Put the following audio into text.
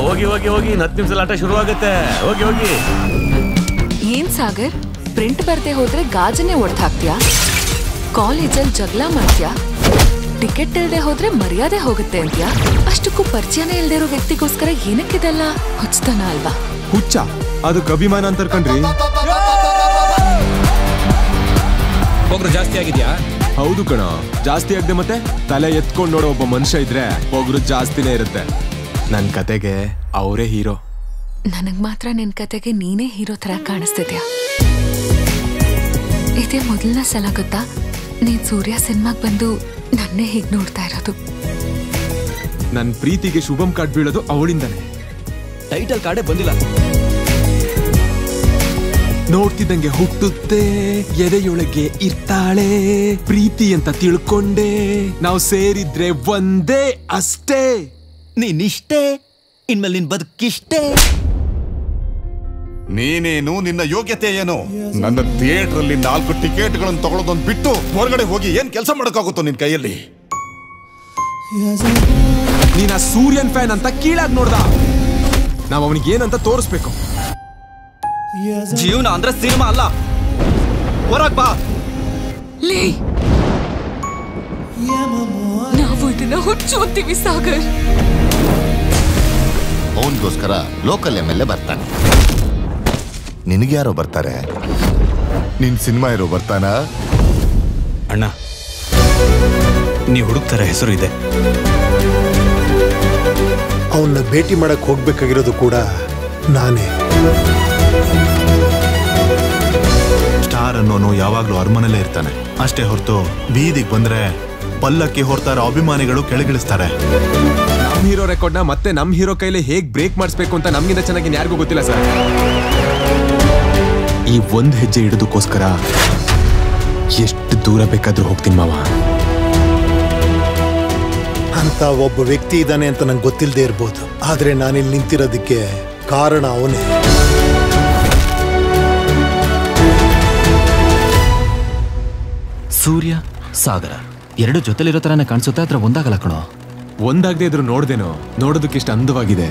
ಹೋಗಿ ಹೋಗಿ ಹೋಗಿ 10 ನಿಮಿಷ ಆಟ ಶುರು ಆಗುತ್ತೆ. ಹೋಗಿ ಹೋಗಿ. ಏನ್ ಸಾಗರ್, ಪ್ರಿಂಟ್ ಬರ್ದೆ ಹೋದ್ರೆ ಗಾಜನ್ನೇ ಒಡ್ದು ಹಾಕ್ತೀಯಾ? ಕಾಲೇಜಲ್ಲಿ ಜಗಳ ಮಾಡ್ತೀಯಾ? ಟಿಕೆಟ್ ಇಲ್ದೆ ಹೋದ್ರೆ ಮರ್ಯಾದೆ ಹೋಗುತ್ತೆ ಅಂತ್ಯಾ? ಅಷ್ಟಕ್ಕೂ ಪರಿಚಯನೇ ಇಲ್ದೇ ಇರೋ ವ್ಯಕ್ತಿಗೋಸ್ಕರ ಏನಕ್ಕಿದೆಲ್ಲ ಹುಚ್ಚತನ ಅಲ್ವಾ? ಹುಚ್ಚ ಅದಕ್ಕೆ ಅಭಿಮಾನ ಅಂತ ಕಣ್ರಿ. ಪೊಗರು ಜಾಸ್ತಿ ಆಗಿದ್ಯಾ? ಹೌದು ಕಣ, ಜಾಸ್ತಿ ಆಗದೆ ಮತ್ತೆ ತಲೆ ಎತ್ಕೊಂಡು ನೋಡೋ ಒಬ್ಬ ಮನುಷ್ಯ ಇದ್ರೆ ಪೊಗರು ಜಾಸ್ತಿನೇ ಇರುತ್ತೆ. ನನ್ ಕತೆಗೆ ಅವರೇ ಹೀರೋ. ನನಗ್ ಮಾತ್ರ ನಿನ್ ಕತೆಗೆ ನೀನೇ ಹೀರೋ ತರ ಕಾಣಿಸ್ತಿದ್ಯಾ? ಇದೇ ಮೊದಲನೇ ಸಲ ಗೊತ್ತಾ ನೀನ್ ಸೂರ್ಯ ಸಿನಿಮಾಗ್ ಬಂದು ನನ್ನೇ ಹೀಗ್ ನೋಡ್ತಾ ಇರೋದು. ನನ್ ಪ್ರೀತಿಗೆ ಶುಭಂ ಕಾರ್ಡ್ ಬೀಳೋದು ಅವಳಿಂದಾನೆ. ಟೈಟಲ್ ಕಾರ್ಡೇ ಬಂದಿಲ್ಲ. ನೋಡ್ತಿದ್ದಂಗೆ ಹುಟ್ಟುತ್ತೆ, ಎದೆಯೊಳಗೆ ಇರ್ತಾಳೆ ಪ್ರೀತಿ ಅಂತ ತಿಳ್ಕೊಂಡೆ, ನಾವು ಸೇರಿದ್ರೆ ಒಂದೇ ಅಷ್ಟೇ. ನೀನಿಷ್ಟೇ, ಇನ್ಮೇಲೆ ನಿನ್ ಬದುಕಿಷ್ಟೇ. ನೀನೇನು, ನಿನ್ನ ಯೋಗ್ಯತೆ ಏನು? ನನ್ನ ಥಿಯೇಟರ್ ಅಲ್ಲಿ 4 ಟಿಕೆಟ್ಗಳನ್ನು ತಗೊಳ್ಳೋದೊಂದು ಬಿಟ್ಟು ಹೊರಗಡೆ ಹೋಗಿ ಏನ್ ಕೆಲಸ ಮಾಡಕ್ಕಾಗುತ್ತೋ ನಿನ್ ಕೈಯಲ್ಲಿ? ನೀನ ಸೂರ್ಯನ್ ಫ್ಯಾನ್ ಅಂತ ಕೀಳಾಗಿ ನೋಡ್ದ. ನಾವ್ ಅವನಿಗೆ ಏನಂತ ತೋರಿಸ್ಬೇಕು. ಜೀವನ ಅಂದ್ರೆ ಸಿನಿಮಾ ಅಲ್ಲ, ಹೊರಗ್ ಬಾ. ನಾವು ಇದನ್ನ ಹುಚ್ಚು ಅಂತೀವಿ ಸಾಗರ್. ಅವನಿಗೋಸ್ಕರ ಲೋಕಲ್ MLA ಬರ್ತಾನೆ. ನಿನಗೆ ಯಾರೋ ಬರ್ತಾರೆ? ನಿನ್ ಸಿನಿಮಾ ಇರೋ ಬರ್ತಾನ? ಅಣ್ಣ, ನೀ ಹುಡುಕ್ತಾರ ಹೆಸರು ಇದೆ. ಅವನ್ನ ಭೇಟಿ ಮಾಡಕ್ ಹೋಗ್ಬೇಕಾಗಿರೋದು ಕೂಡ ನಾನೇ. ಸ್ಟಾರ್ ಅನ್ನೋನು ಯಾವಾಗ್ಲೂ ಅರಮನೆಯಲ್ಲೇ ಇರ್ತಾನೆ ಅಷ್ಟೇ ಹೊರತು ಬೀದಿಗೆ ಬಂದ್ರೆ ಪಲ್ಲಕ್ಕಿ ಹೊರ್ತಾರ ಅಭಿಮಾನಿಗಳು ಕೆಳಗಿಳಿಸ್ತಾರೆ. ನಮ್ ಹೀರೋ ರೆಕಾರ್ಡ್ನ ಮತ್ತೆ ನಮ್ ಹೀರೋ ಕೈಲಿ ಹೇಗ್ ಬ್ರೇಕ್ ಮಾಡಿಸ್ಬೇಕು ಅಂತ ನಮ್ಗಿಂತ ಚೆನ್ನಾಗಿ ಯಾರಿಗೂ ಗೊತ್ತಿಲ್ಲ ಸರ್. ಈ ಒಂದ್ ಹೆಜ್ಜೆ ಇಡೋದಕ್ಕೋಸ್ಕರ ಎಷ್ಟು ದೂರ ಬೇಕಾದ್ರೂ ಹೋಗ್ತೀನಿ ಮಾವ. ಅಂತ ಒಬ್ಬ ವ್ಯಕ್ತಿ ಇದ್ದಾನೆ ಅಂತ ನಂಗೆ ಗೊತ್ತಿಲ್ಲದೆ ಇರ್ಬೋದು, ಆದ್ರೆ ನಾನಿಲ್ಲಿ ನಿಂತಿರೋದಕ್ಕೆ ಕಾರಣ ಅವನೇ. ಸೂರ್ಯ ಸಾಗರ ಎರಡು ಜೊತೆಲಿರೋ ತರನೇ ಕಾಣಿಸುತ್ತೆ, ಆದ್ರೆ ಒಂದಾಗಲ್ಲ ಕಣೋ. ಒಂದಾಗದೆ ಇದ್ರು ನೋಡ್ದೇನೋ, ನೋಡೋದಕ್ಕೆ ಇಷ್ಟು ಅಂದವಾಗಿದೆ.